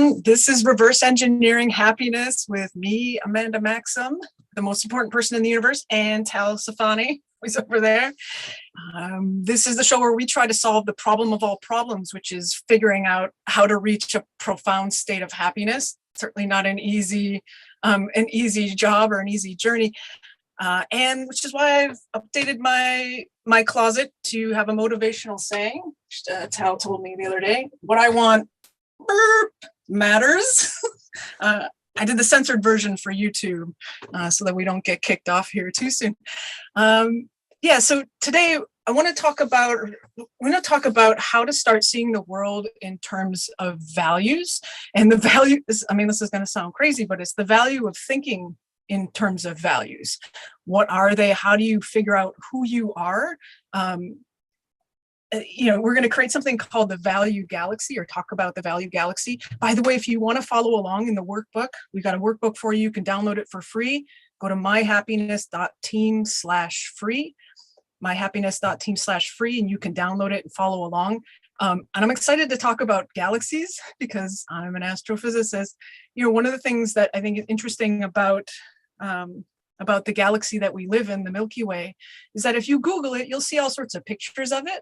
everyone. This is Reverse Engineering Happiness with me, Amanda Maxham, the most important person in the universe, and Tsfany, who's over there. This is the show where we try to solve the problem of all problems, which is figuring out how to reach a profound state of happiness. Certainly not an easy job or an easy journey. And which is why I've updated my closet to have a motivational saying, which Tal told me the other day. What I want matters. I did the censored version for YouTube so that we don't get kicked off here too soon. So today I want to talk about how to start seeing the world in terms of values. And the value is, this is going to sound crazy, but it's the value of thinking in terms of values. What are they? How do you figure out who you are? We're going to create something called the Value Galaxy, or talk about the Value Galaxy. By the way, if you want to follow along in the workbook, we've got a workbook for you. You can download it for free. Go to myhappiness.team/free, myhappiness.team/free, and you can download it and follow along. And I'm excited to talk about galaxies because I'm an astrophysicist. One of the things that I think is interesting about the galaxy that we live in, the Milky Way, is that if you Google it, you'll see all sorts of pictures of it.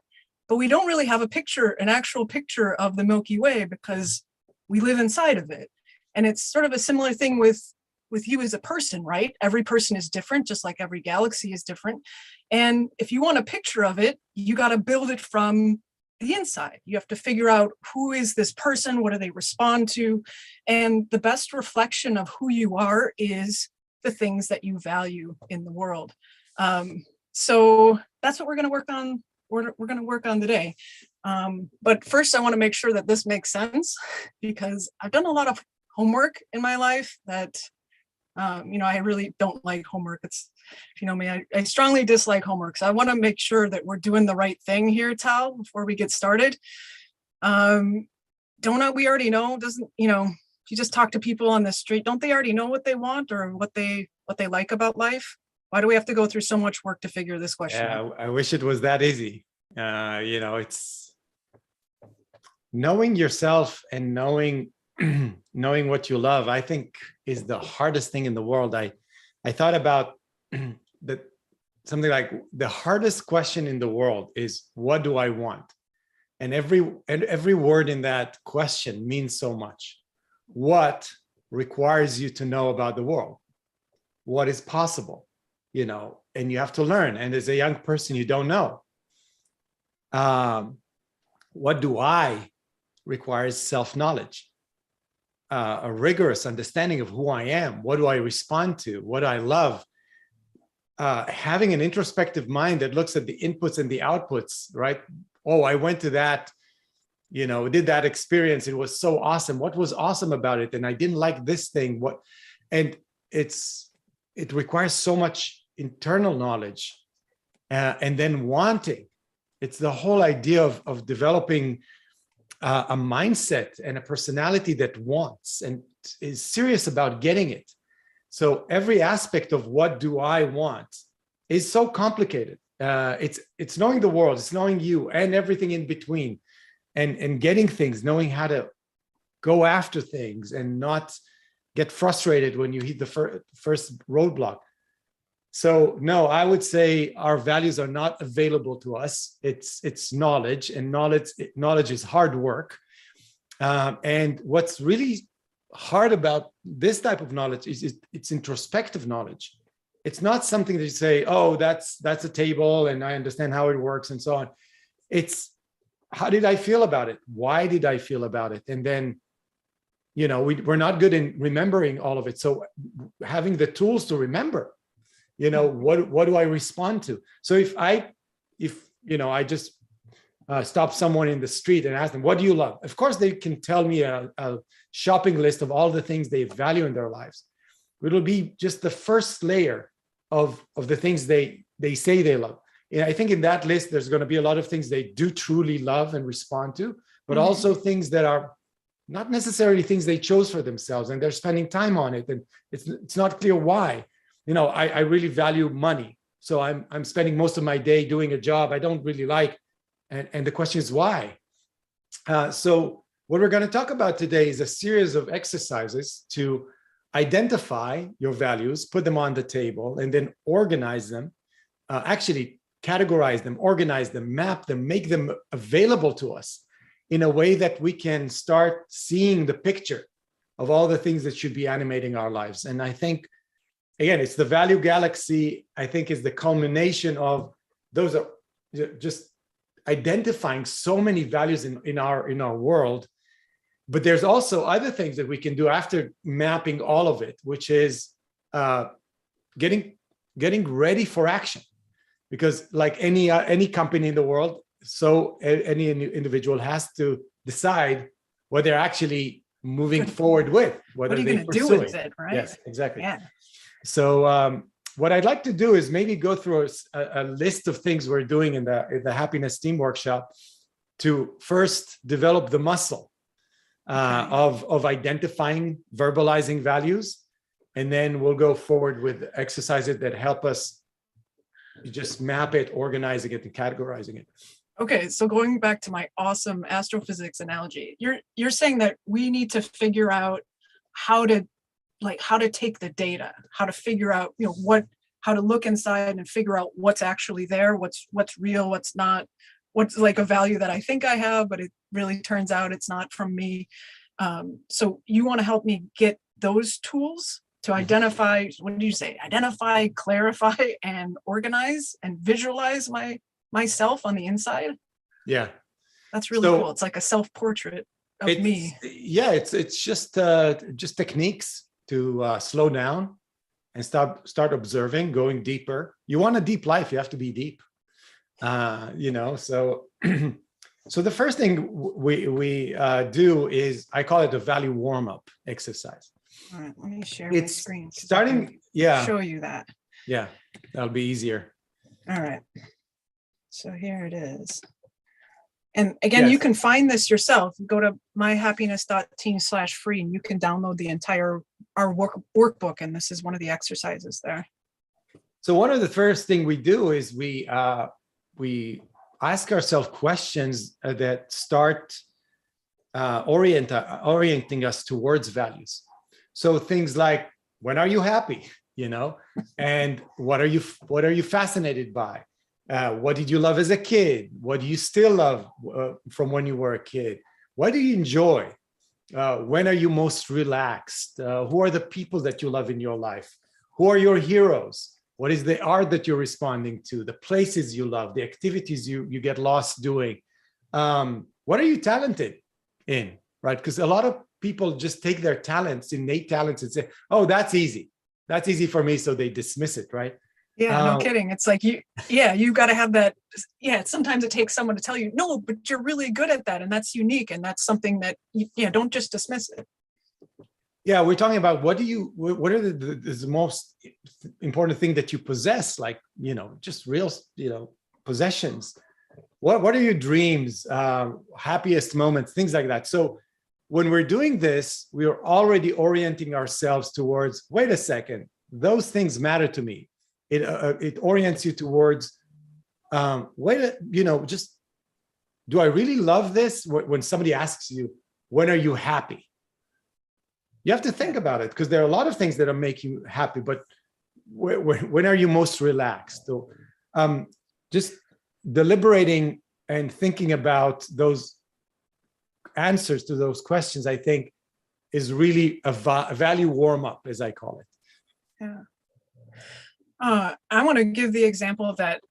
But we don't really have an actual picture of the Milky Way because we live inside of it. And it's sort of a similar thing with you as a person, right? Every person is different, just like every galaxy is different. And if you want a picture of it, you got to build it from the inside. You have to figure out, who is this person? What do they respond to? And the best reflection of who you are is the things that you value in the world. So that's what we're going to work on. We're going to work on today. But first, I want to make sure that this makes sense, because I've done a lot of homework in my life that, I really don't like homework. It's, if you know me, I strongly dislike homework. So I want to make sure that we're doing the right thing here, Tal, before we get started. We already know, if you just talk to people on the street, don't they already know what they want or what they like about life? Why do we have to go through so much work to figure this question out? I wish it was that easy. It's knowing yourself and knowing what you love, I think, is the hardest thing in the world. I thought about something like the hardest question in the world is, what do I want? And every word in that question means so much. What requires you to know about the world? What is possible? And you have to learn. And as a young person, you don't know. What do I requires self-knowledge, a rigorous understanding of who I am. What do I respond to? What do I love? Having an introspective mind that looks at the inputs and the outputs, right? Oh, I went to that, did that experience. It was so awesome. What was awesome about it? And I didn't like this thing. And it requires so much internal knowledge, and then wanting. It's the whole idea of developing a mindset and a personality that wants and is serious about getting it. So every aspect of what do I want is so complicated. It's knowing the world, it's knowing you and everything in between, and getting things, knowing how to go after things and not get frustrated when you hit the first roadblock. So no, I would say our values are not available to us. It's knowledge, and knowledge is hard work. And what's really hard about this type of knowledge is it's introspective knowledge. It's not something that you say, oh, that's a table and I understand how it works and so on. It's, how did I feel about it? Why did I feel about it? And then, we're not good in remembering all of it. So having the tools to remember, what do I respond to? So if I just stop someone in the street and ask them, what do you love? Of course, they can tell me a shopping list of all the things they value in their lives. It'll be just the first layer of the things they say they love. And I think in that list, there's going to be a lot of things they do truly love and respond to, but also things that are not necessarily things they chose for themselves, and they're spending time on it. And it's not clear why. I really value money. So I'm spending most of my day doing a job I don't really like. And the question is why? So what we're going to talk about today is a series of exercises to identify your values, put them on the table, and then organize them, actually categorize them, organize them, map them, make them available to us in a way that we can start seeing the picture of all the things that should be animating our lives. And I think, again, it's the value galaxy, I think, is the culmination of those are just identifying so many values in our world. But there's also other things that we can do after mapping all of it, which is getting ready for action. Because like any company in the world, so any individual has to decide what they're actually moving forward with, whether what are you going to do with it, right? Yes, exactly. Yeah. So what I'd like to do is maybe go through a list of things we're doing in the Happiness Team Workshop to first develop the muscle of identifying, verbalizing values, and then we'll go forward with exercises that help us just map it, organizing it, and categorizing it. Okay, so going back to my awesome astrophysics analogy, you're saying that we need to figure out how to take the data, how to figure out, how to look inside and figure out what's actually there, what's real, what's not, what's like a value that I think I have, but it really turns out it's not from me. So you want to help me get those tools to identify, what did you say? Identify, clarify, and organize and visualize myself on the inside. Yeah, that's really cool. It's like a self-portrait of me. Yeah, it's just techniques to slow down and start observing, going deeper. You want a deep life, you have to be deep. So so the first thing we do is, I call it a value warm-up exercise. All right, let me share my screen. Starting, show you that. Yeah, that'll be easier. All right. So here it is. And again, you can find this yourself. Go to myhappiness.team/free and you can download the entire workbook. And this is one of the exercises there. So one of the first thing we do is we ask ourselves questions that start orienting us towards values. So things like, when are you happy? And what are you fascinated by? What did you love as a kid? What do you still love from when you were a kid? What do you enjoy? When are you most relaxed? Who are the people that you love in your life? Who are your heroes? What is the art that you're responding to? The places you love, the activities you get lost doing. What are you talented in, right? Because a lot of people just take their innate talents, and say, oh, that's easy. That's easy for me. So they dismiss it, right? Yeah, no kidding. It's like, you've got to have that. Yeah, sometimes it takes someone to tell you, no, but you're really good at that. And that's unique. And that's something that, don't just dismiss it. Yeah, we're talking about what are the most important thing that you possess, like, just real, possessions. What are your dreams, happiest moments, things like that. So when we're doing this, we are already orienting ourselves towards, wait a second, those things matter to me. It orients you towards, just, do I really love this? When somebody asks you, when are you happy? You have to think about it, because there are a lot of things that make you happy, but when are you most relaxed? So just deliberating and thinking about those answers to those questions, I think, is really a value warm-up, as I call it. Yeah. I want to give the example of that,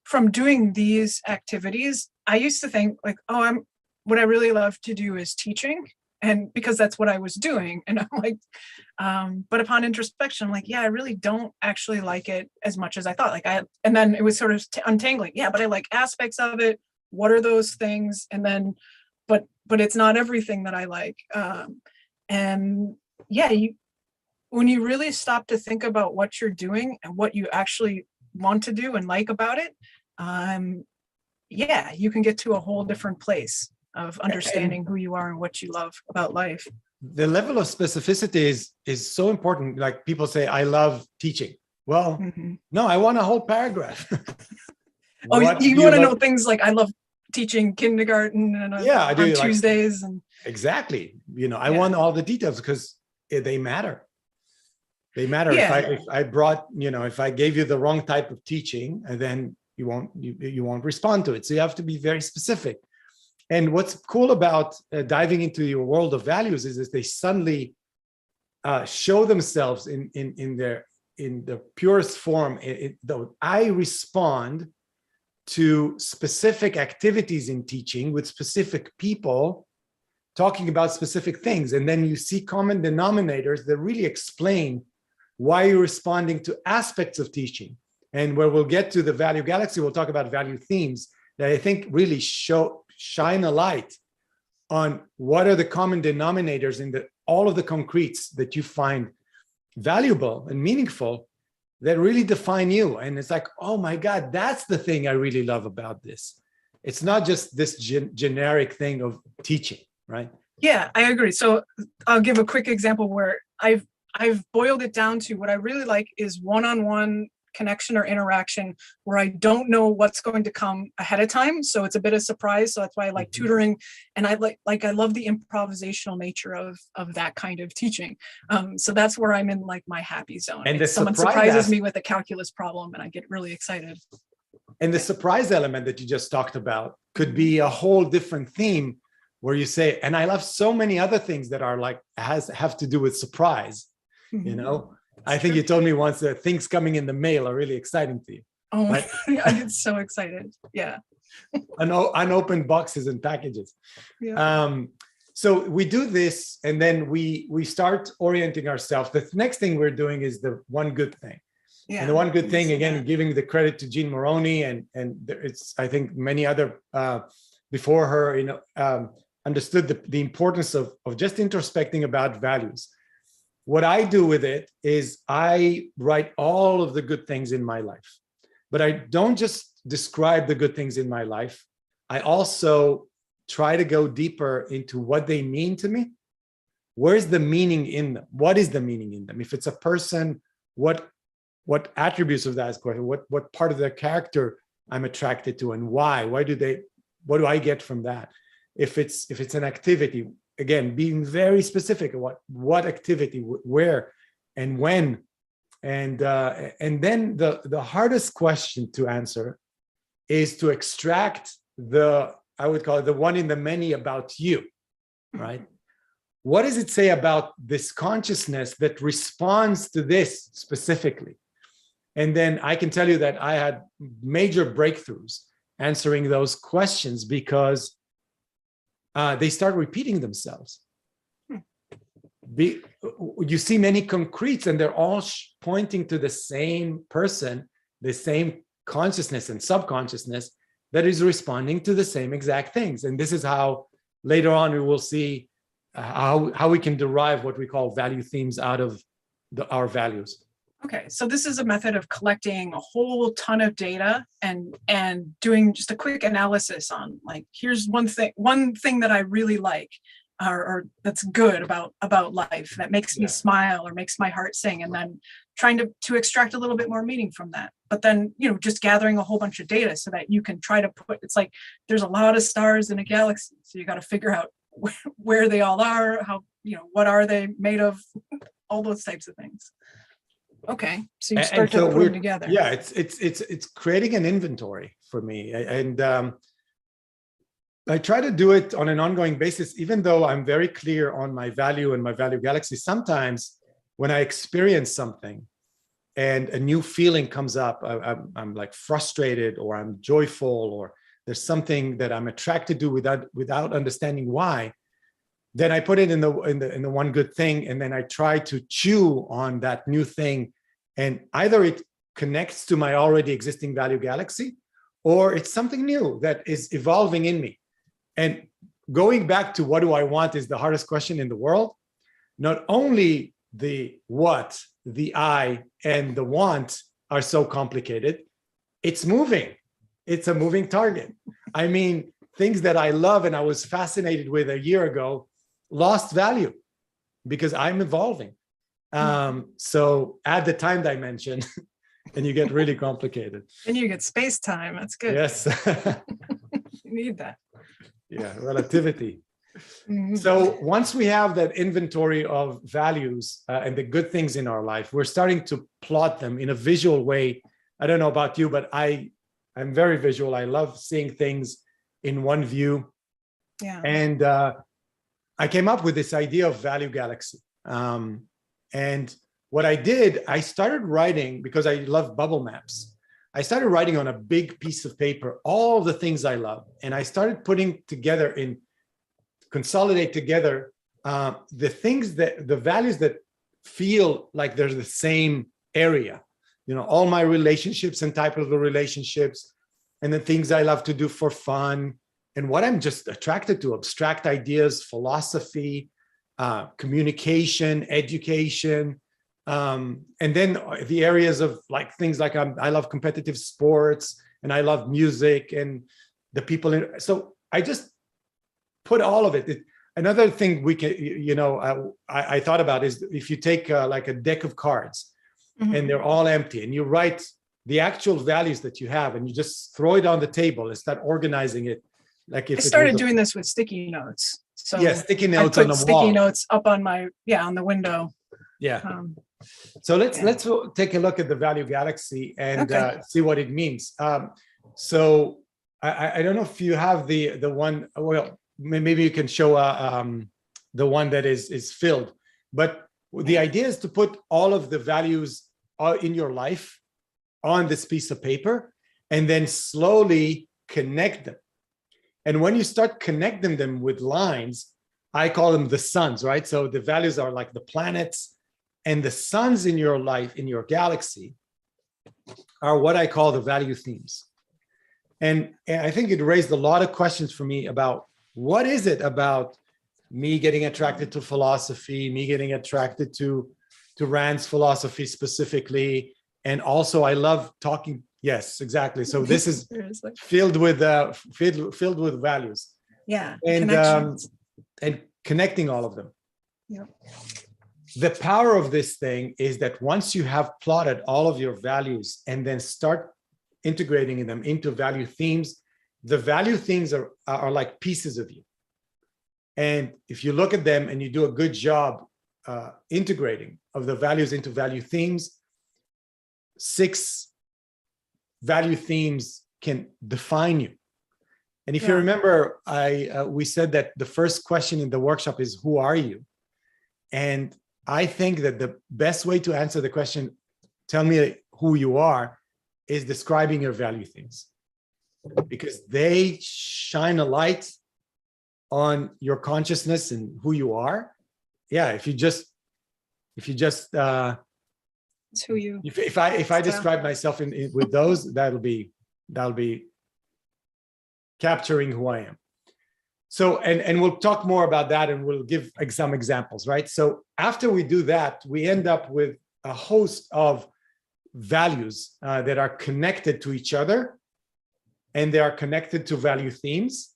from doing these activities, I used to think like, what I really love to do is teaching. And because that's what I was doing. And I'm like, but upon introspection, I'm like, I really don't actually like it as much as I thought. And then it was sort of untangling. Yeah, but I like aspects of it. What are those things? And then, but it's not everything that I like. When you really stop to think about what you're doing and what you actually want to do and like about it, you can get to a whole different place of understanding who you are and what you love about life. The level of specificity is so important. Like, people say, I love teaching. Well, no, I want a whole paragraph. You want to know things like, I love teaching kindergarten and Yeah, I do, on like, Tuesdays and exactly. I Yeah. want all the details because they matter. They matter. Yeah. If I brought, if I gave you the wrong type of teaching, and then you won't respond to it. So you have to be very specific. And what's cool about diving into your world of values is they suddenly show themselves in the purest form. Though I respond to specific activities in teaching with specific people talking about specific things. And then you see common denominators that really explain why you're responding to aspects of teaching. And where we'll get to the value galaxy, we'll talk about value themes that I think really shine a light on what are the common denominators in all of the concretes that you find valuable and meaningful that really define you. And it's like, oh my God, that's the thing I really love about this. It's not just this generic thing of teaching, right? Yeah, I agree. So I'll give a quick example where I've boiled it down to what I really like is one-on-one connection or interaction where I don't know what's going to come ahead of time. So it's a bit of surprise. So that's why I like tutoring. And I I love the improvisational nature of that kind of teaching. So that's where I'm in like my happy zone. And someone surprises me with a calculus problem and I get really excited. And the surprise element that you just talked about could be a whole different theme where you say, and I love so many other things that are like, have to do with surprise, I think you told me once that things coming in the mail are really exciting to you. Oh, right? I get so excited. Yeah. Unopened boxes and packages. Yeah. So we do this, and then we start orienting ourselves. The next thing we're doing is the one good thing. Yeah. And the one good thing, again, giving the credit to Jean Moroney, and it's, I think many other before her, understood the importance of just introspecting about values. What I do with it is I write all of the good things in my life, but I don't just describe the good things in my life. I also try to go deeper into what they mean to me. Where's the meaning in them? What is the meaning in them? If it's a person, what attributes of that is question? What part of their character I'm attracted to, and why? What do I get from that? If it's an activity, again, being very specific about what activity, where, and when, and then the hardest question to answer is to extract I would call it the one in the many about you, right? What does it say about this consciousness that responds to this specifically? And then I can tell you that I had major breakthroughs answering those questions because they start repeating themselves. You see many concretes and they're all pointing to the same person, the same consciousness and subconsciousness that is responding to the same exact things. And this is how later on we will see how we can derive what we call value themes out of our values. Okay, so this is a method of collecting a whole ton of data and doing just a quick analysis on like, here's one thing that I really like or that's good about life that makes me smile or makes my heart sing, and then trying to extract a little bit more meaning from that. But then, just gathering a whole bunch of data so that you can try to it's like there's a lot of stars in a galaxy, so you got to figure out where they all are, how, what are they made of, all those types of things. Okay, so you start to put them together. Yeah, it's creating an inventory for me, and I try to do it on an ongoing basis, even though I'm very clear on my value and my value galaxy. Sometimes when I experience something and a new feeling comes up, I'm like frustrated, or I'm joyful, or there's something that I'm attracted to without understanding why. Then I put it in the one good thing, and then I try to chew on that new thing, and either it connects to my already existing value galaxy, or it's something new that is evolving in me. And going back to what do I want is the hardest question in the world. Not only the what, the I, and the want are so complicated, it's moving. It's a moving target. I mean, things that I love and I was fascinated with a year ago lost value because I'm evolving. So add the time dimension and you get really complicated. And you get space time. That's good. Yes. need that. Yeah, relativity. Mhm. So once we have that inventory of values and the good things in our life, we're starting to plot them in a visual way. I don't know about you, but I'm very visual. I love seeing things in one view. Yeah. And I came up with this idea of value galaxy. And what I did, I started writing, because I love bubble maps. I started writing on a big piece of paper all the things I love. And I started putting together consolidate together the things the values that feel like they're the same area. You know, all my relationships and type of the relationships, and the things I love to do for fun, and what I'm just attracted to: abstract ideas, philosophy, communication, education, and then the areas of like things like I love competitive sports, and I love music, and the people in. So I just put all of it. Another thing we can, I thought about is if you take like a deck of cards, Mhm. and they're all empty, and you write the actual values that you have, and you just throw it on the table and start organizing it. Like if I started doing this with sticky notes. So yeah, sticky I notes on put the sticky wall. notes up on on the window. Yeah. Um, So let's yeah. let's take a look at the value galaxy and Okay. see what it means. So I don't know if you have the one. Well, maybe you can show the one that is filled. But the idea is to put all of the values in your life on this piece of paper, and then slowly connect them. And when you start connecting them with lines, I call them the suns, right? So the values are like the planets, and the suns in your life, in your galaxy, are what I call the value themes. And I think it raised a lot of questions for me about what is it about me getting attracted to philosophy, me getting attracted to Rand's philosophy specifically. And also I love talking. Yes, exactly. So this is filled with values. Yeah. And Connections. And connecting all of them. Yep. The power of this thing is that once you have plotted all of your values and then start integrating them into value themes, the value themes are like pieces of you. And if you look at them and you do a good job integrating of the values into value themes, 6 value themes can define you. And if you remember, we said that the first question in the workshop is, who are you? And I think that the best way to answer the question, tell me who you are, is describing your value themes, because they shine a light on your consciousness and who you are. Yeah, if you just It's who you. if I describe myself with those, that'll be capturing who I am. So, and we'll talk more about that, and we'll give some examples, right? So after we do that, we end up with a host of values that are connected to each other, and they are connected to value themes,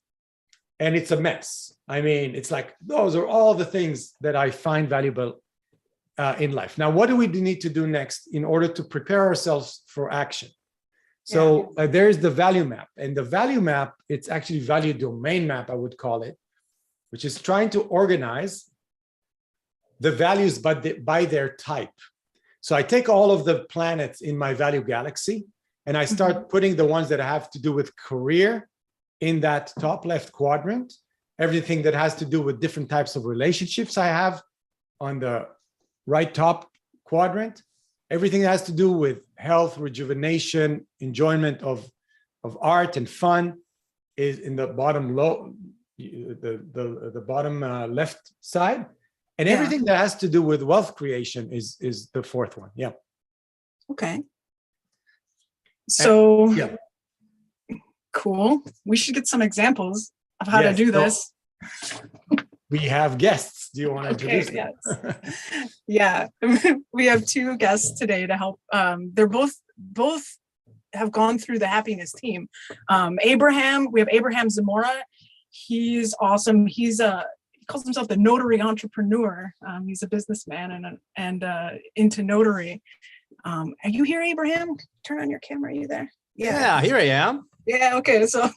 and it's a mess. I mean, it's like, those are all the things that I find valuable in life. Now, what do we need to do next in order to prepare ourselves for action? So there's the value map, and the value map, it's actually value domain map, I would call it, which is trying to organize the values by their type. So I take all of the planets in my value galaxy, and I start putting the ones that have to do with career in that top left quadrant, everything that has to do with different types of relationships I have on the right top quadrant, everything that has to do with health, rejuvenation, enjoyment of art and fun is in the bottom the bottom left side, and everything that has to do with wealth creation is the fourth one. Yeah. Okay. So yeah. Cool. We should get some examples of how to do this. We have guests. Do you want to introduce them? Yes. Yeah. We have 2 guests today to help. They're both have gone through the happiness team. Abraham, we have Abraham Zamora. He's awesome. He calls himself the notary entrepreneur. He's a businessman and into notary. Are you here, Abraham? Turn on your camera. Are you there? Yeah, here I am. Yeah, okay. So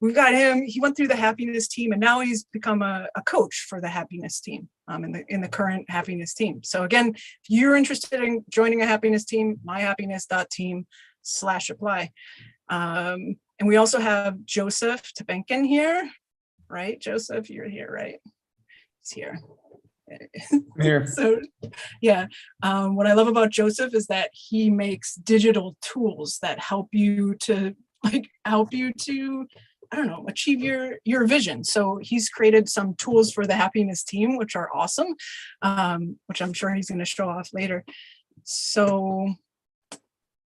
we've got him. He went through the happiness team and now he's become a coach for the happiness team in the current happiness team. So again, if you're interested in joining a happiness team, myhappiness.team/apply. And we also have Joseph Tabenkin here, right? Joseph, you're here, right? He's here. Here. So yeah, what I love about Joseph is that he makes digital tools that help you to I don't know, achieve your vision. So he's created some tools for the happiness team, which are awesome, which I'm sure he's going to show off later. So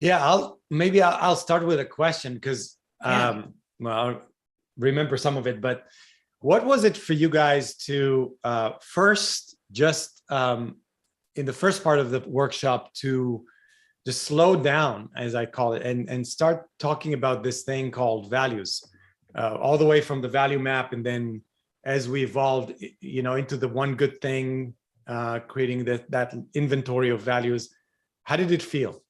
yeah, I'll start with a question because well, I'll remember some of it, but what was it for you guys to first just in the first part of the workshop to just slow down, as I call it, and start talking about this thing called values, all the way from the value map, and then as we evolved, into the one good thing, creating that inventory of values. How did it feel?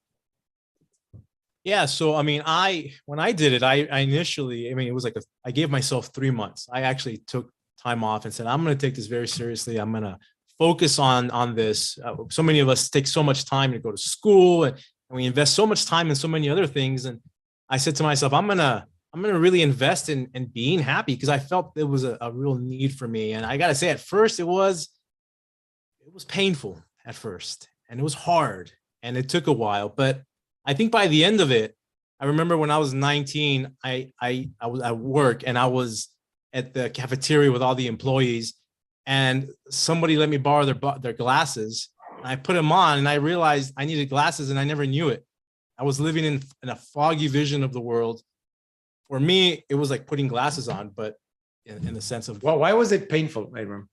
Yeah. So, I mean, when I did it, I initially, it was like I gave myself 3 months. I actually took time off and said, I'm going to take this very seriously. I'm going to focus on this. So many of us take so much time to go to school and we invest so much time in so many other things. And I said to myself, I'm going to really invest in being happy, because I felt there was a real need for me. And I got to say, at first it was painful at first, and it was hard, and it took a while, but I think by the end of it, I remember when I was 19, I was at work and I was at the cafeteria with all the employees, and somebody let me borrow their glasses. And I put them on and I realized I needed glasses and I never knew it. I was living in a foggy vision of the world. For me, it was like putting glasses on, but in the sense of, well, why was it painful, Abram?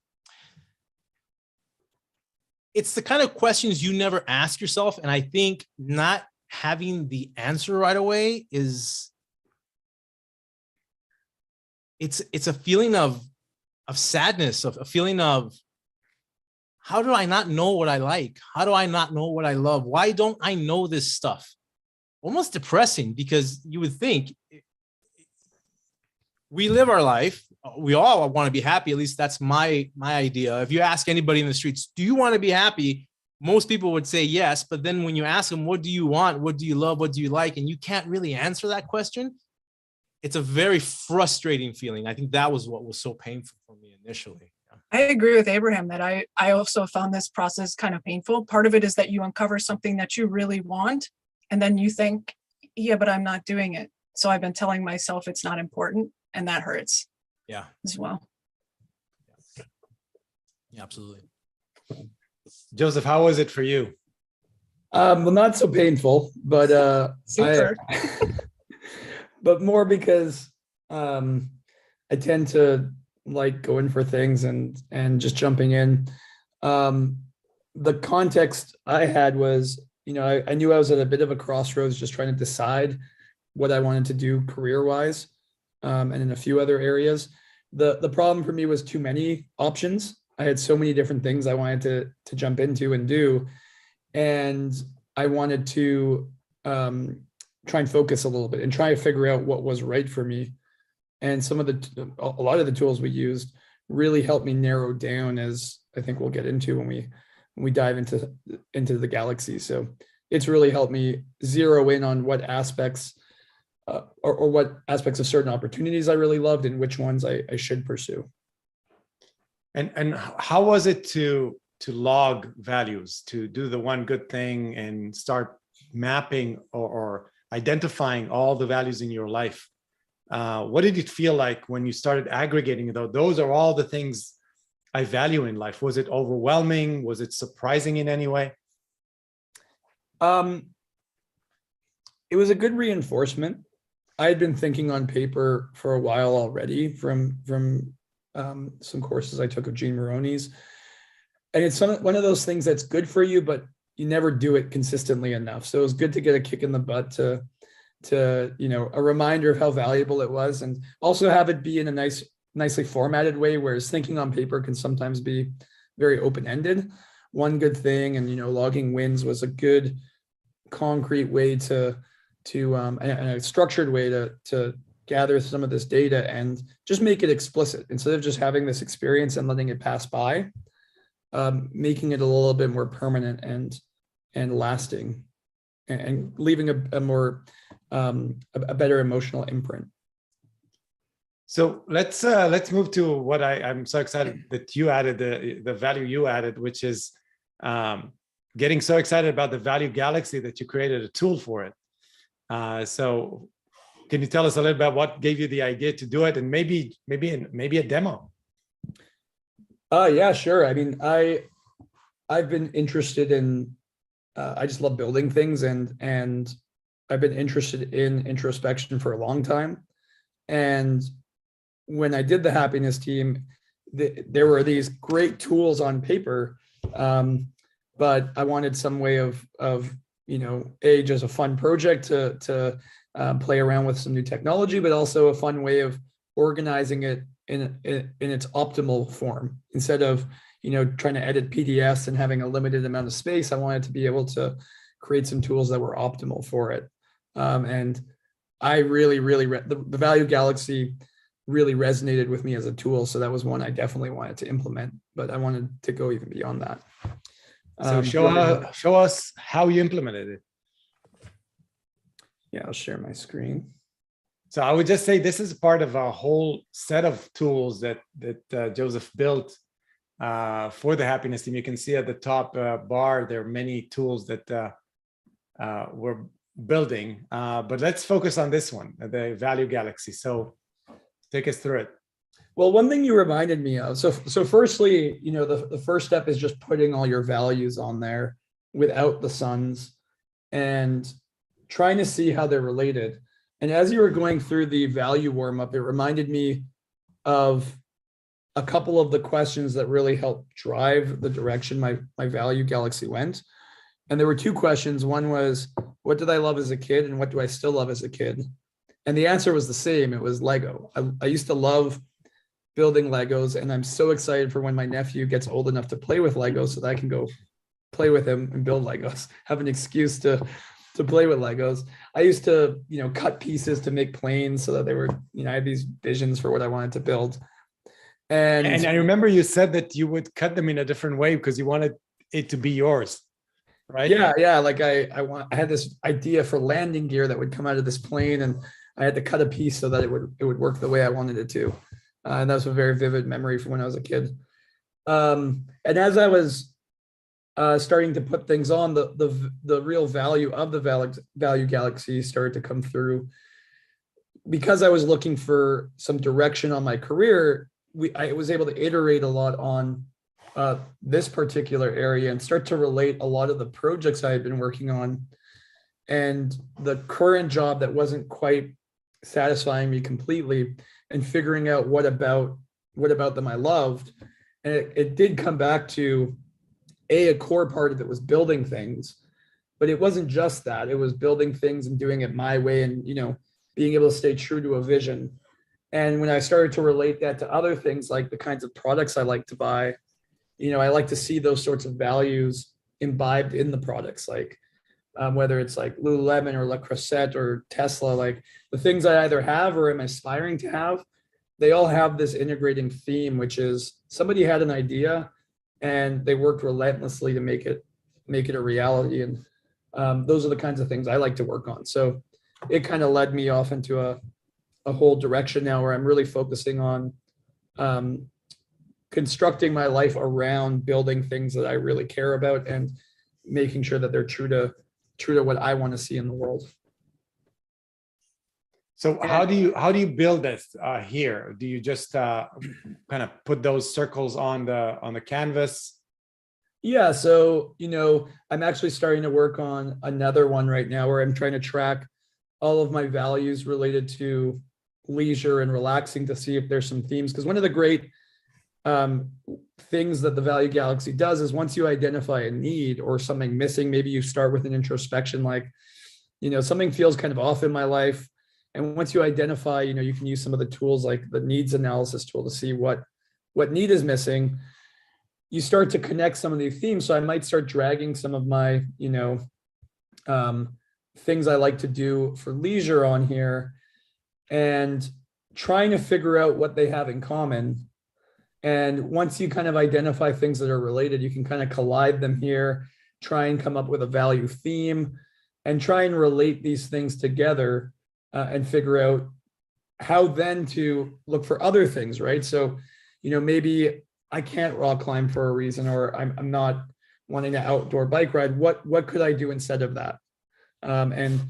It's the kind of questions you never ask yourself. And I think not having the answer right away it's a feeling of sadness, of a feeling of, how do I not know what I like? How do I not know what I love? Why don't I know this stuff? Almost depressing, because you would think we live our life. We all want to be happy. At least that's my idea. If you ask anybody in the streets, do you want to be happy? Most people would say yes, but then when you ask them, what do you want? What do you love? What do you like? And you can't really answer that question. It's a very frustrating feeling. I think that was what was so painful for me initially. I agree with Abraham that I also found this process kind of painful. Part of it is that you uncover something that you really want, and then you think, yeah, but I'm not doing it. So I've been telling myself it's not important, and that hurts. Yeah. As well. Yeah, absolutely. Joseph, how was it for you? Well, not so painful, but Super. but more because I tend to like going for things and just jumping in. The context I had was, I knew I was at a bit of a crossroads, just trying to decide what I wanted to do career-wise, and in a few other areas. The problem for me was too many options. I had so many different things I wanted to jump into and do. And I wanted to try and focus a little bit and try to figure out what was right for me. And a lot of the tools we used really helped me narrow down, as I think we'll get into when we dive into the galaxy. So it's really helped me zero in on what aspects or what aspects of certain opportunities I really loved and which ones I should pursue. And how was it to log values, to do the one good thing and start mapping or identifying all the values in your life? What did it feel like when you started aggregating those are all the things I value in life? Was it overwhelming? Was it surprising in any way? It was a good reinforcement. I had been thinking on paper for a while already from some courses I took of Gene Moroney's. And it's one of those things that's good for you, but you never do it consistently enough. So it was good to get a kick in the butt to a reminder of how valuable it was, and also have it be in a nicely formatted way, whereas thinking on paper can sometimes be very open-ended. One good thing and logging wins was a good concrete way to and a structured way to gather some of this data and just make it explicit instead of just having this experience and letting it pass by, making it a little bit more permanent and lasting, and leaving a more a better emotional imprint. So let's move to what I'm so excited that you added, the value you added, which is getting so excited about the value galaxy that you created a tool for it. So can you tell us a little bit about what gave you the idea to do it, and maybe a demo? Yeah, sure. I mean, I've been interested in, I just love building things, and I've been interested in introspection for a long time. And when I did the happiness team, there were these great tools on paper, but I wanted some way of just a fun project to play around with some new technology, but also a fun way of organizing it in its optimal form. Instead of trying to edit PDFs and having a limited amount of space, I wanted to be able to create some tools that were optimal for it. And I really the value galaxy really resonated with me as a tool. So that was one I definitely wanted to implement, but I wanted to go even beyond that. So show us how you implemented it. Yeah, I'll share my screen. So I would just say this is part of a whole set of tools that Joseph built for the happiness team. You can see at the top bar, there are many tools that we're building, but let's focus on this one, the value galaxy. So take us through it. Well, one thing you reminded me of, so firstly, the first step is just putting all your values on there without the suns and trying to see how they're related. And as you were going through the value warm-up, it reminded me of a couple of the questions that really helped drive the direction my value galaxy went. And there were two questions. One was, what did I love as a kid, and what do I still love as a kid? And the answer was the same. It was Lego. I used to love building Legos, and I'm so excited for when my nephew gets old enough to play with Legos so that I can go play with him and build Legos, have an excuse to play with Legos. I used to, cut pieces to make planes so that they were, I had these visions for what I wanted to build. And I remember you said that you would cut them in a different way because you wanted it to be yours, right? Yeah. Like I had this idea for landing gear that would come out of this plane, and I had to cut a piece so that it would work the way I wanted it to. And that was a very vivid memory from when I was a kid. And as I was starting to put things on, the real value of the value galaxy started to come through. Because I was looking for some direction on my career, I was able to iterate a lot on this particular area and start to relate a lot of the projects I had been working on and the current job that wasn't quite satisfying me completely, and figuring out what about them I loved. And it did come back to a core part of it was building things, but it wasn't just that. It was building things and doing it my way, and being able to stay true to a vision. And when I started to relate that to other things, like the kinds of products I like to buy, I like to see those sorts of values imbibed in the products, like whether it's like Lululemon or Le Creuset or Tesla, like the things I either have or am aspiring to have, they all have this integrating theme, which is somebody had an idea and they worked relentlessly to make it a reality. And those are the kinds of things I like to work on. So it kind of led me off into a whole direction now where I'm really focusing on constructing my life around building things that I really care about and making sure that they're true to what I want to see in the world. So how do you build this here? Do you just kind of put those circles on the canvas? Yeah, so I'm actually starting to work on another one right now where I'm trying to track all of my values related to leisure and relaxing to see if there's some themes. Because one of the great things that the value galaxy does is once you identify a need or something missing, maybe you start with an introspection, like something feels kind of off in my life. And once you identify, you can use some of the tools like the needs analysis tool to see what need is missing. You start to connect some of these themes. So I might start dragging some of my, things I like to do for leisure on here and trying to figure out what they have in common. And once you kind of identify things that are related, you can kind of collide them here, try and come up with a value theme, and try and relate these things together and figure out how then to look for other things, right? So, maybe I can't rock climb for a reason, or I'm not wanting an outdoor bike ride. What could I do instead of that? And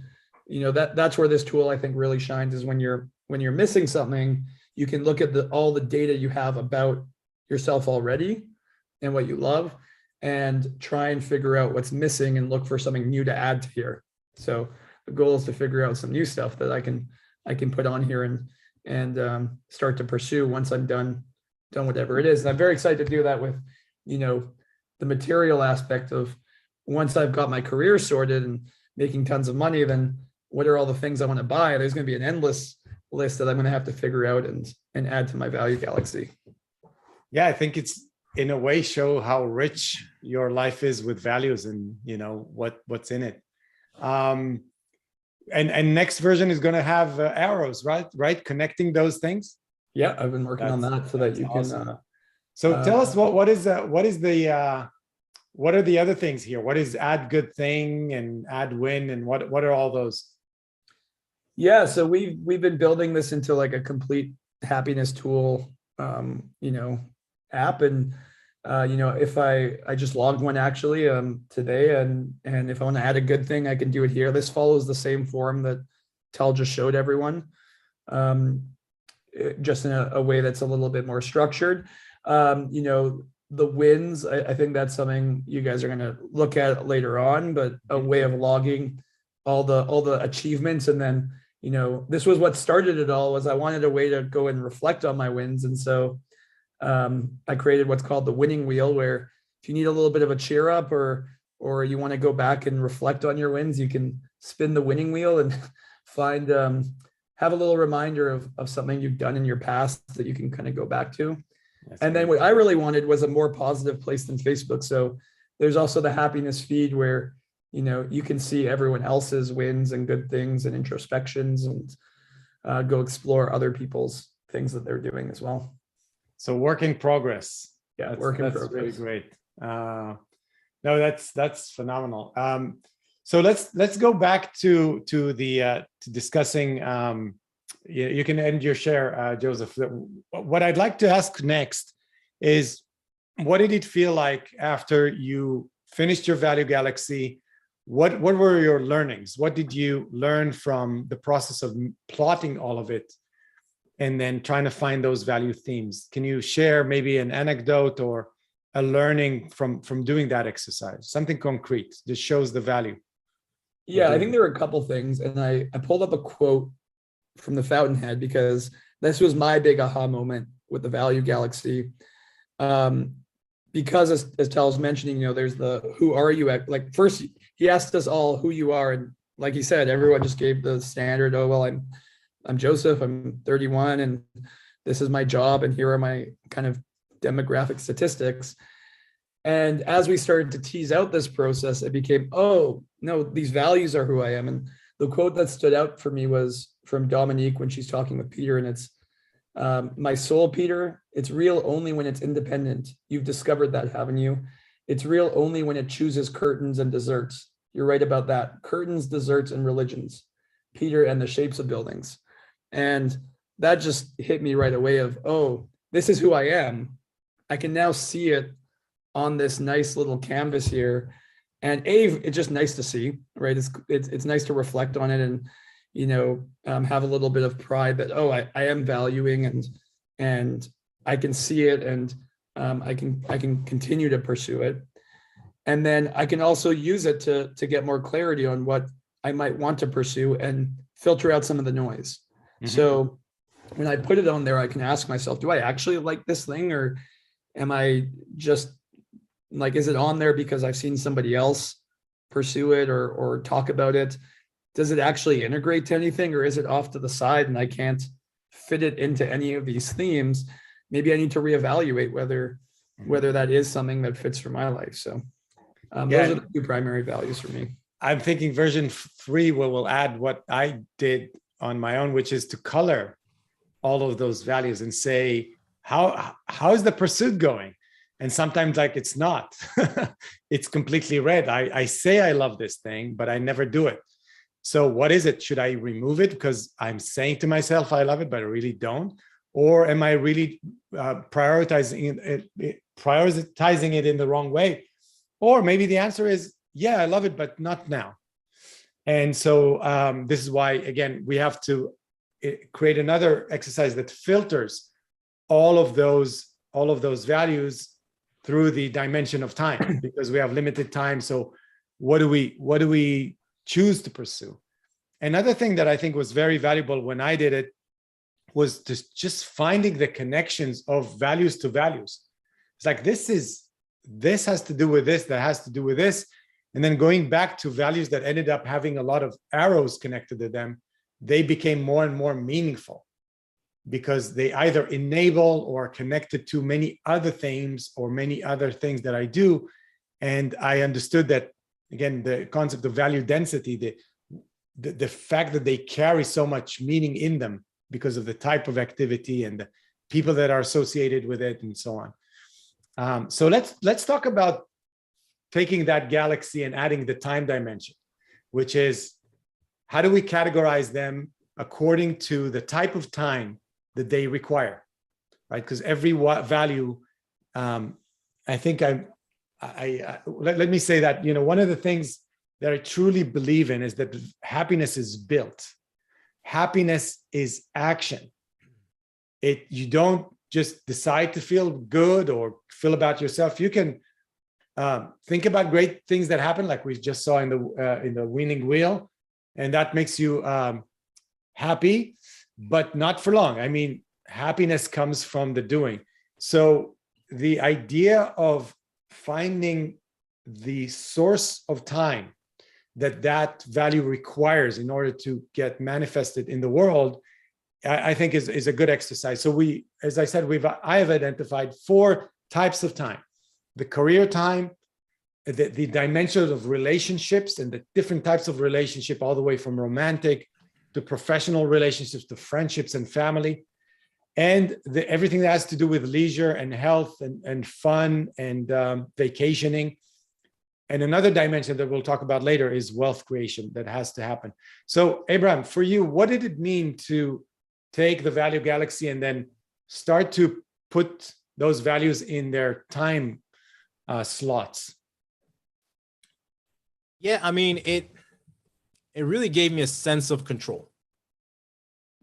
that's where this tool I think really shines, is when you're missing something, you can look at all the data you have about yourself already and what you love, and try and figure out what's missing and look for something new to add to here. So the goal is to figure out some new stuff that I can put on here and start to pursue once I'm done whatever it is. And I'm very excited to do that with, the material aspect of, once I've got my career sorted and making tons of money, then what are all the things I want to buy? There's going to be an endless list that I'm going to have to figure out and add to my value galaxy. Yeah, I think it's in a way show how rich your life is with values and what's in it. And next version is going to have arrows, right? Connecting those things. Yeah, I've been working on that so that you awesome. Can. So tell us what are the other things here? What is add good thing and add win, and what are all those? Yeah, so we've been building this into like a complete happiness tool, app, and if I just logged one actually today, and if I want to add a good thing, I can do it here. This follows the same form that Tal just showed everyone, just in a way that's a little bit more structured. The wins, I think that's something you guys are going to look at later on, but a way of logging all the achievements. And then, this was what started it all, was I wanted a way to go and reflect on my wins. And so I created what's called the winning wheel, where if you need a little bit of a cheer up, or you want to go back and reflect on your wins, you can spin the winning wheel and find, have a little reminder of something you've done in your past that you can kind of go back to. And then what I really wanted was a more positive place than Facebook. So there's also the happiness feed where, you can see everyone else's wins and good things and introspections, and go explore other people's things that they're doing as well. So work in progress. Yeah, that's progress. Really great. No, that's phenomenal. So let's go back to discussing. You can end your share, Joseph. What I'd like to ask next is, what did it feel like after you finished your value galaxy? What were your learnings? What did you learn from the process of plotting all of it and then trying to find those value themes? Can you share maybe an anecdote or a learning from doing that exercise? Something concrete that shows the value. Yeah, I think there were a couple things, and I pulled up a quote from the Fountainhead, because this was my big aha moment with the value galaxy. Because as Tal was mentioning, there's the who are you at, like, first he asked us all who you are, and like he said, everyone just gave the standard, oh well, I'm Joseph, I'm 31, and this is my job, and here are my kind of demographic statistics. And as we started to tease out this process, it became, oh no, these values are who I am. And the quote that stood out for me was from Dominique when she's talking with Peter, and it's, my soul, Peter, it's real only when it's independent. You've discovered that, haven't you? It's real only when it chooses curtains and desserts. You're right about that. Curtains, desserts, and religions. Peter, and the shapes of buildings. And that just hit me right away of, oh, this is who I am. I can now see it on this nice little canvas here. And it's just nice to see, right? It's nice to reflect on it and, have a little bit of pride that, oh, I am valuing and I can see it, and I can continue to pursue it. And then I can also use it to get more clarity on what I might want to pursue and filter out some of the noise. Mm-hmm. So when I put it on there, I can ask myself, do I actually like this thing, or am I just like, is it on there because I've seen somebody else pursue it or talk about it? Does it actually integrate to anything, or is it off to the side and I can't fit it into any of these themes? Maybe I need to reevaluate whether that is something that fits for my life. So those are the two primary values for me. I'm thinking version 3 will add what I did on my own, which is to color all of those values and say, how is the pursuit going? And sometimes like it's not, it's completely red. I say I love this thing, but I never do it. So what is it? Should I remove it because I'm saying to myself I love it, but I really don't? Or am I really prioritizing it in the wrong way? Or maybe the answer is, yeah, I love it, but not now. And so this is why, again, we have to create another exercise that filters all of those values through the dimension of time, because we have limited time. So what do we choose to pursue? Another thing that I think was very valuable when I did it was just finding the connections of values to values. It's like, this has to do with this, that has to do with this. And then going back to values that ended up having a lot of arrows connected to them, they became more and more meaningful because they either enable or connected to many other themes or many other things that I do. And I understood that, again, the concept of value density, the fact that they carry so much meaning in them because of the type of activity and the people that are associated with it and so on. So let's talk about taking that galaxy and adding the time dimension, which is, how do we categorize them according to the type of time that they require, right? Because every value, I think let me say that, one of the things that I truly believe in is that happiness is built. Happiness is action. You don't just decide to feel good or feel about yourself. You can think about great things that happen, like we just saw in the winning wheel, and that makes you happy, but not for long. I mean, happiness comes from the doing. So the idea of finding the source of time that value requires in order to get manifested in the world, I think is a good exercise. So as I said, I have identified 4 types of time: the career time, the dimensions of relationships and the different types of relationship, all the way from romantic to professional relationships to friendships and family, and everything that has to do with leisure and health and fun and vacationing. And another dimension that we'll talk about later is wealth creation that has to happen. So Abraham, for you, what did it mean to take the value galaxy and then start to put those values in their time slots? Yeah, I mean, it really gave me a sense of control.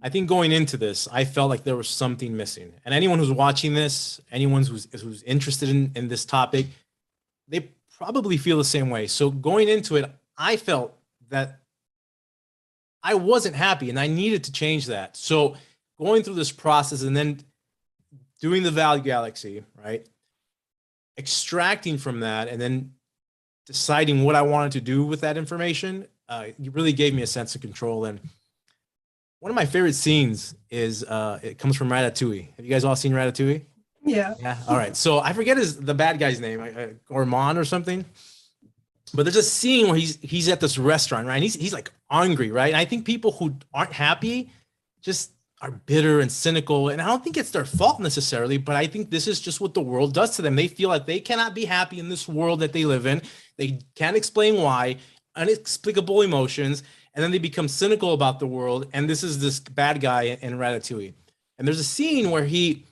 I think going into this, I felt like there was something missing. And anyone who's watching this, anyone who's interested in this topic, they probably feel the same way. So going into it, I felt that I wasn't happy and I needed to change that. So going through this process and then doing the value galaxy, right? Extracting from that and then deciding what I wanted to do with that information, it really gave me a sense of control. And one of my favorite scenes is it comes from Ratatouille. Have you guys all seen Ratatouille? Yeah. Yeah. All right. So I forget the bad guy's name, Gourmand or something. But there's a scene where he's at this restaurant, right? And he's like hungry, right? And I think people who aren't happy just are bitter and cynical. And I don't think it's their fault necessarily, but I think this is just what the world does to them. They feel like they cannot be happy in this world that they live in. They can't explain why, inexplicable emotions. And then they become cynical about the world. And this is this bad guy in Ratatouille. And there's a scene where he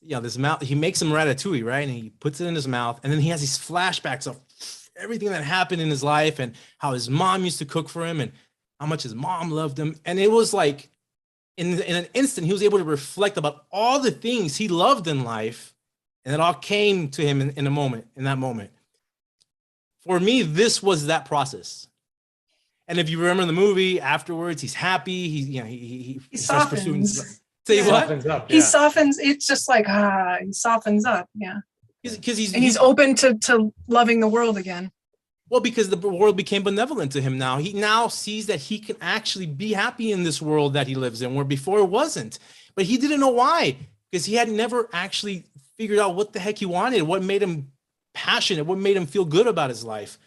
makes some ratatouille, right? And he puts it in his mouth. And then he has these flashbacks of everything that happened in his life and how his mom used to cook for him and how much his mom loved him. And it was like, in an instant, he was able to reflect about all the things he loved in life. And it all came to him in that moment. For me, this was that process. And if you remember the movie afterwards, he's happy. He starts pursuing. Say what? Softens up, He softens. It's just like, he softens up. Yeah. Because he's open to loving the world again. Well, because the world became benevolent to him now. He now sees that he can actually be happy in this world that he lives in, where before it wasn't. But he didn't know why, because he had never actually figured out what the heck he wanted, what made him passionate, what made him feel good about his life.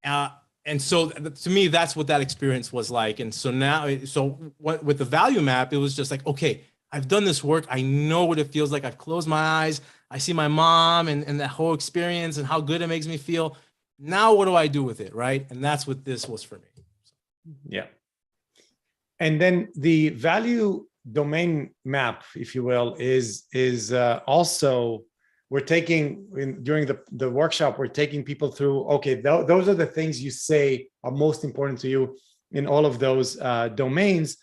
And and so to me, that's what that experience was like. And so now, what with the value map, it was just like, okay, I've done this work. I know what it feels like. I've closed my eyes. I see my mom and that whole experience and how good it makes me feel. Now, what do I do with it, right? And that's what this was for me. Yeah. And then the value domain map, if you will, is also, we're taking during the workshop, we're taking people through, okay, those are the things you say are most important to you in all of those domains.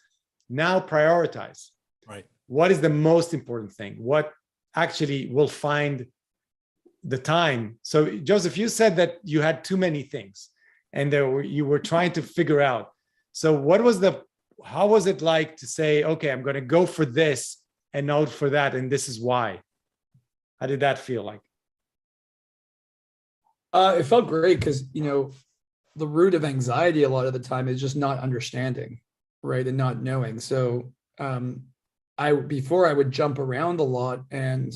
Now prioritize. Right. What is the most important thing? What actually will find the time? So Joseph, you said that you had too many things and you were trying to figure out. So how was it like to say, okay, I'm going to go for this and not for that, and this is why? How did that feel like? It felt great because, the root of anxiety a lot of the time is just not understanding, right? And not knowing. So before I would jump around a lot and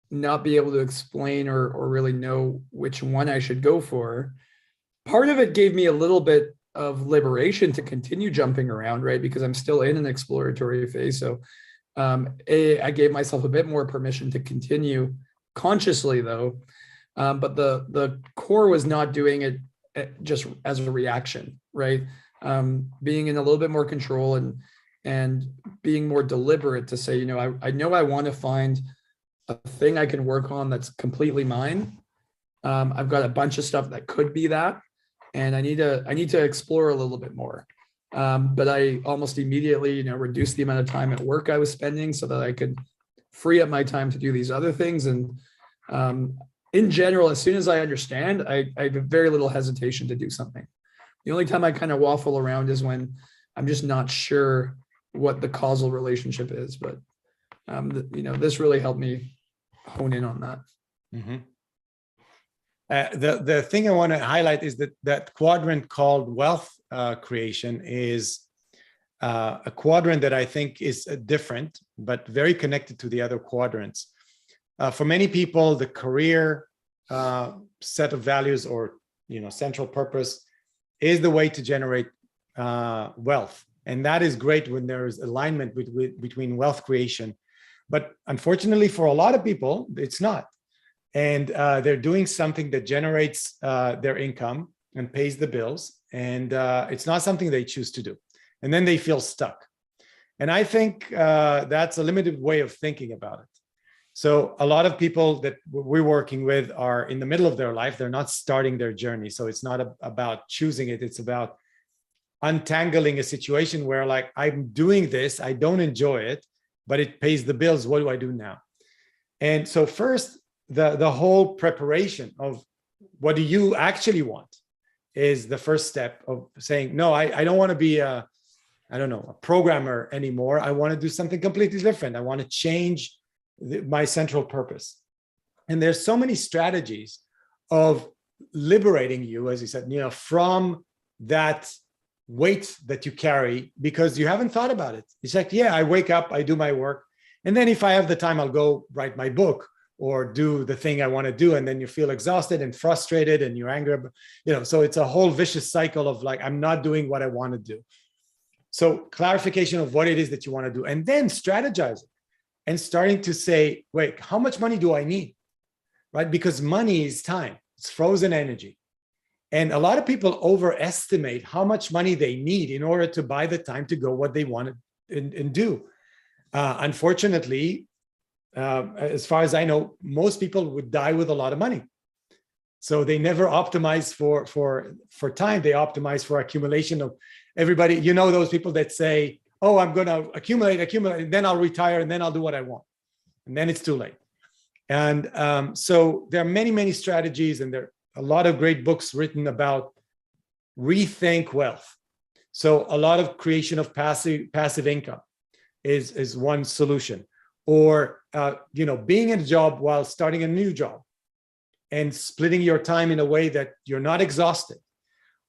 not be able to explain or really know which one I should go for. Part of it gave me a little bit of liberation to continue jumping around, right? Because I'm still in an exploratory phase. So I gave myself a bit more permission to continue consciously though. But the core was not doing it just as a reaction, right? Being in a little bit more control and being more deliberate to say, I know I want to find a thing I can work on that's completely mine. I've got a bunch of stuff that could be that, and I need to explore a little bit more. But I almost immediately, reduced the amount of time at work I was spending so that I could free up my time to do these other things. And in general, as soon as I understand, I have very little hesitation to do something. The only time I kind of waffle around is when I'm just not sure what the causal relationship is. But this really helped me hone in on that. Mm-hmm. The thing I want to highlight is that quadrant called wealth creation is a quadrant that I think is different, but very connected to the other quadrants. For many people, the career set of values or central purpose is the way to generate wealth, and that is great when there is alignment between wealth creation. But unfortunately, for a lot of people, it's not. And they're doing something that generates their income and pays the bills. And it's not something they choose to do. And then they feel stuck. And I think that's a limited way of thinking about it. So a lot of people that we're working with are in the middle of their life. They're not starting their journey. So it's not about choosing it. It's about untangling a situation where, like, I'm doing this, I don't enjoy it, but it pays the bills. What do I do now? And so first, the whole preparation of what do you actually want is the first step of saying, no, I don't want to be a programmer anymore. I want to do something completely different. I want to change my central purpose. And there's so many strategies of liberating you, as you said, from that weight that you carry because you haven't thought about it. It's like, yeah, I wake up, I do my work. And then if I have the time, I'll go write my book or do the thing I want to do. And then you feel exhausted and frustrated and you're angry, so it's a whole vicious cycle of like, I'm not doing what I want to do. So clarification of what it is that you want to do, and then strategizing and starting to say, wait, how much money do I need? Right? Because money is time, it's frozen energy. And a lot of people overestimate how much money they need in order to buy the time to go what they want and do. Unfortunately, as far as I know, most people would die with a lot of money. So they never optimize for time. They optimize for accumulation of everybody. Those people that say, oh, I'm going to accumulate, and then I'll retire, and then I'll do what I want. And then it's too late. And so there are many, many strategies, and there are a lot of great books written about rethink wealth. So a lot of creation of passive income is one solution. Or, being in a job while starting a new job and splitting your time in a way that you're not exhausted,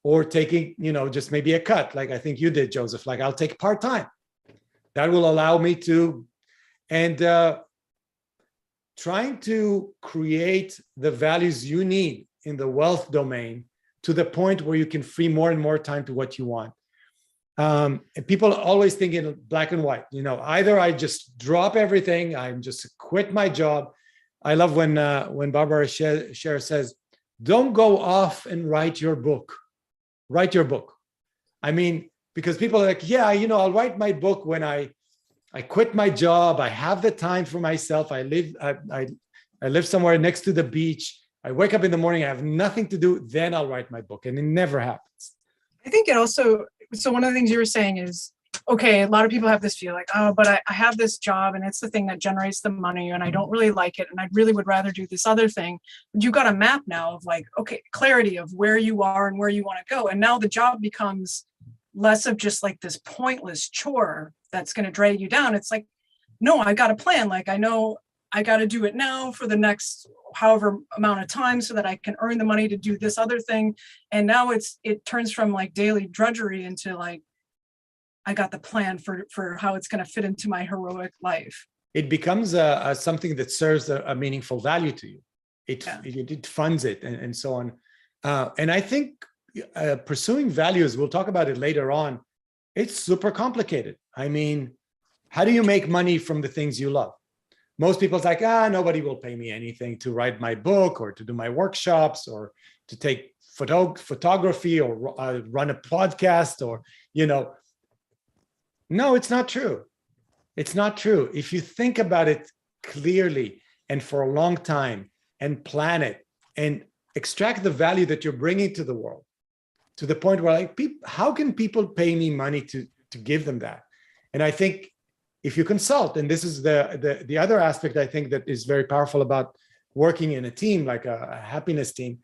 or taking, just maybe a cut, like I think you did, Joseph, like I'll take part-time. That will allow me to, and trying to create the values you need in the wealth domain to the point where you can free more and more time to what you want. And people always think in black and white, either I just drop everything, I'm just quit my job. I love when Barbara Sher says, don't go off and write your book. Write your book. I mean, because people are like, yeah, I'll write my book when I quit my job. I have the time for myself. I live somewhere next to the beach. I wake up in the morning. I have nothing to do. Then I'll write my book. And it never happens. I think it also, so one of the things you were saying is, okay, a lot of people have this feel like, oh, but I have this job and it's the thing that generates the money and I don't really like it. And I really would rather do this other thing. But you got a map now of like, okay, clarity of where you are and where you want to go. And now the job becomes less of just like this pointless chore that's going to drag you down. It's like, no, I got a plan. Like, I know I got to do it now for the next however amount of time so that I can earn the money to do this other thing. And now it turns from like daily drudgery into like, I got the plan for how it's going to fit into my heroic life. It becomes something that serves a meaningful value to you. It funds it and so on. And I think pursuing values, we'll talk about it later on, it's super complicated. I mean, how do you make money from the things you love? Most people's like, nobody will pay me anything to write my book or to do my workshops or to take photography or run a podcast or, No, it's not true. It's not true. If you think about it clearly and for a long time and plan it and extract the value that you're bringing to the world, to the point where like, how can people pay me money to give them that? And I think if you consult, and this is the other aspect I think that is very powerful about working in a team, like a happiness team,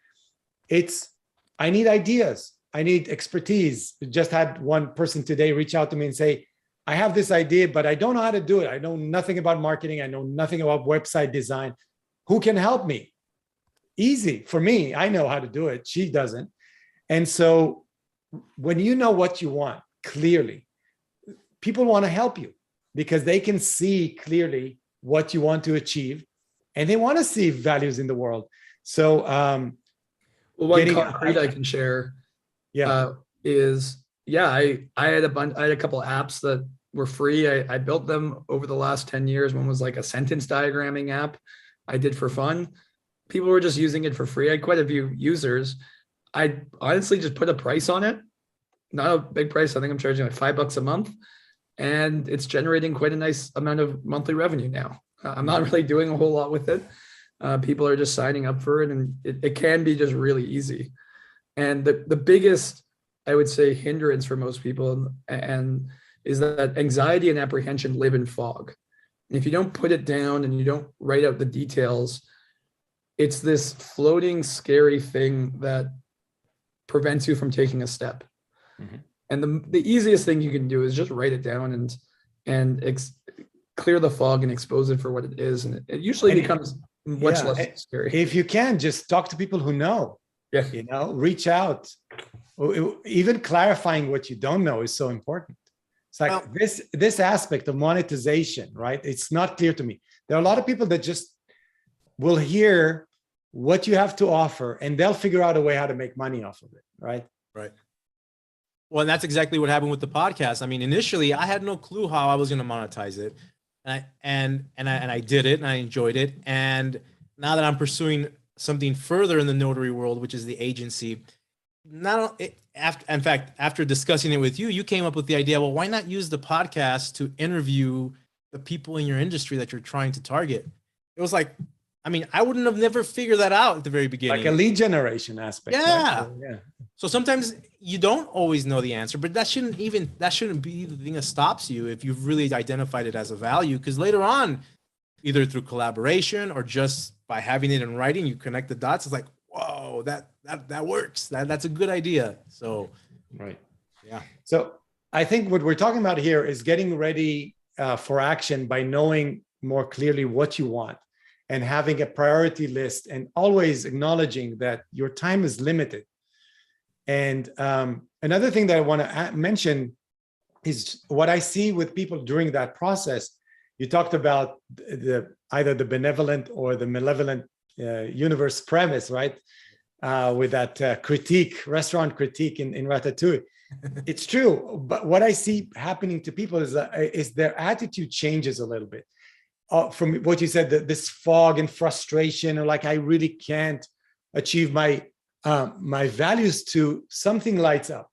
I need ideas. I need expertise. Just had one person today reach out to me and say, I have this idea, but I don't know how to do it. I know nothing about marketing. I know nothing about website design. Who can help me? Easy for me. I know how to do it. She doesn't. And so when you know what you want clearly, people want to help you because they can see clearly what you want to achieve and they want to see values in the world. So, one concrete I can share is, I had a couple of apps that were free. I built them over the last 10 years. One was like a sentence diagramming app I did for fun. People were just using it for free. I had quite a few users. I honestly just put a price on it. Not a big price. I think I'm charging like $5 a month. And it's generating quite a nice amount of monthly revenue now. I'm not really doing a whole lot with it. People are just signing up for it, and it can be just really easy. And the biggest, I would say, hindrance for most people and is that anxiety and apprehension live in fog. And if you don't put it down and you don't write out the details, it's this floating, scary thing that prevents you from taking a step. Mm-hmm. And the easiest thing you can do is just write it down and clear the fog and expose it for what it is. And it usually becomes much less scary. If you can, just talk to people who know. Yeah. Reach out. Even clarifying what you don't know is so important. It's like this aspect of monetization, right? It's not clear to me. There are a lot of people that just will hear what you have to offer and they'll figure out a way how to make money off of it, right? Right. Well, and that's exactly what happened with the podcast. I mean, initially I had no clue how I was going to monetize it. And I did it and I enjoyed it. And now that I'm pursuing something further in the notary world, which is the agency, after discussing it with you, you came up with the idea, well, why not use the podcast to interview the people in your industry that you're trying to target? It was like, I mean, I wouldn't have never figured that out at the very beginning. Like a lead generation aspect. Yeah. Right? Yeah. So sometimes you don't always know the answer, but that shouldn't be the thing that stops you if you've really identified it as a value. Because later on, either through collaboration or just by having it in writing, you connect the dots. It's like, whoa, that works. That's a good idea. So, right. Yeah. So I think what we're talking about here is getting ready for action by knowing more clearly what you want and having a priority list and always acknowledging that your time is limited. And another thing that I want to mention is what I see with people during that process. You talked about either the benevolent or the malevolent universe premise, right? with that restaurant critique in Ratatouille. It's true, but what I see happening to people is their attitude changes a little bit. From what you said, this fog and frustration, or like I really can't achieve my values, to something lights up,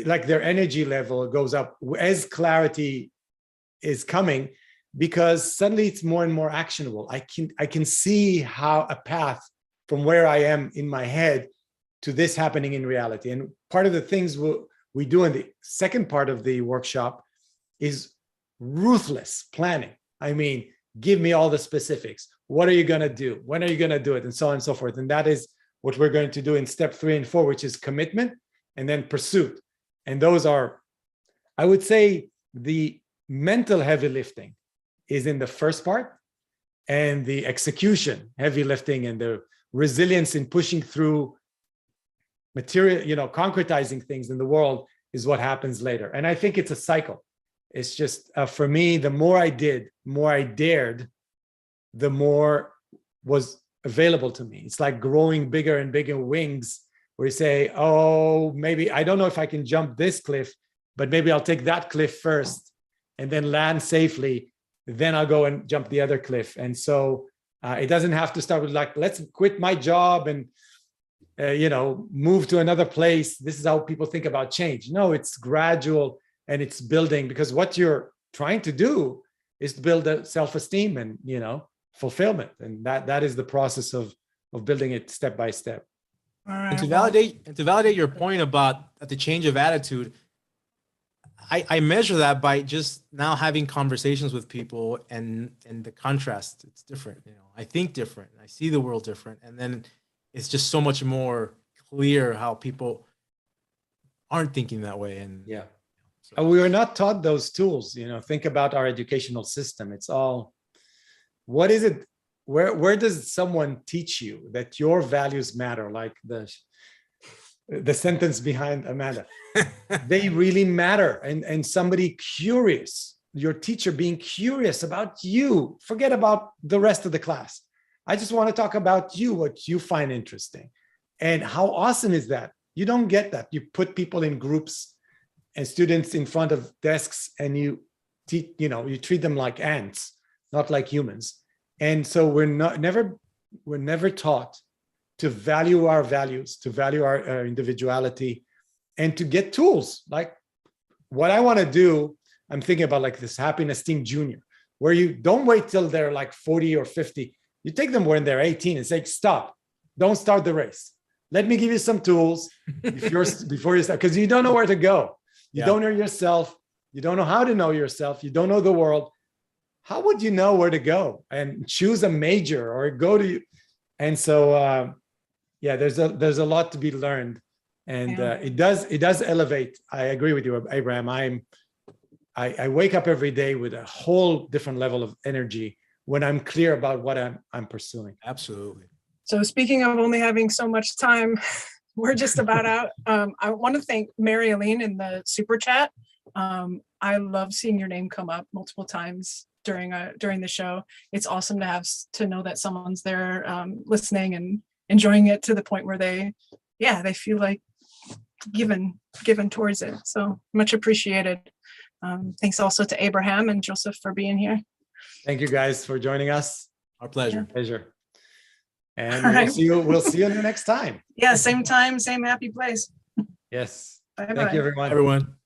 like their energy level goes up as clarity is coming, because suddenly it's more and more actionable. I can see how a path from where I am in my head to this happening in reality. And part of the things we do in the second part of the workshop is ruthless planning. I mean, give me all the specifics. What are you going to do? When are you going to do it? And so on and so forth. And that is what we're going to do in step 3 and 4, which is commitment and then pursuit. And those are, I would say, the mental heavy lifting is in the first part, and the execution heavy lifting and the resilience in pushing through material, concretizing things in the world is what happens later. And I think it's a cycle. It's just, for me, the more I did, more I dared, the more was available to me. It's like growing bigger and bigger wings, where you say, oh, maybe, I don't know if I can jump this cliff, but maybe I'll take that cliff first and then land safely. Then I'll go and jump the other cliff. And so it doesn't have to start with like, let's quit my job and, move to another place. This is how people think about change. No, it's gradual. And it's building, because what you're trying to do is to build a self-esteem and, fulfillment. And that is the process of building it step by step. All right, And to validate your point about the change of attitude, I measure that by just now having conversations with people, and the contrast, it's different. I think different. I see the world different. And then it's just so much more clear how people aren't thinking that way. And yeah. We are not taught those tools. Think about our educational system. It's all, what is it? Where does someone teach you that your values matter? Like the sentence behind Amanda, they really matter. And somebody curious, your teacher being curious about you, forget about the rest of the class. I just want to talk about you, what you find interesting. And how awesome is that? You don't get that. You put people in groups and students in front of desks, and you treat them like ants, not like humans. And so we're never taught to value our values, to value our individuality, and to get tools. Like what I want to do, I'm thinking about like this happiness team junior, where you don't wait till they're like 40 or 50. You take them when they're 18 and say, stop, don't start the race. Let me give you some tools before you start, because you don't know where to go. You don't know yourself. You don't know how to know yourself. You don't know the world. How would you know where to go and choose a major or go to? And so, there's a lot to be learned, and it does elevate. I agree with you, Abraham. I wake up every day with a whole different level of energy when I'm clear about what I'm pursuing. Absolutely. So speaking of only having so much time, we're just about out. I want to thank Mary Aline in the super chat. I love seeing your name come up multiple times during the show. It's awesome to know that someone's there listening and enjoying it to the point where they feel like given towards it. So much appreciated. Thanks also to Abraham and Joseph for being here. Thank you guys for joining us. Our pleasure. Pleasure. And All right. we'll see you the next time. Yeah, same time, same happy place. Yes. Bye-bye. Thank you, everyone. Everyone.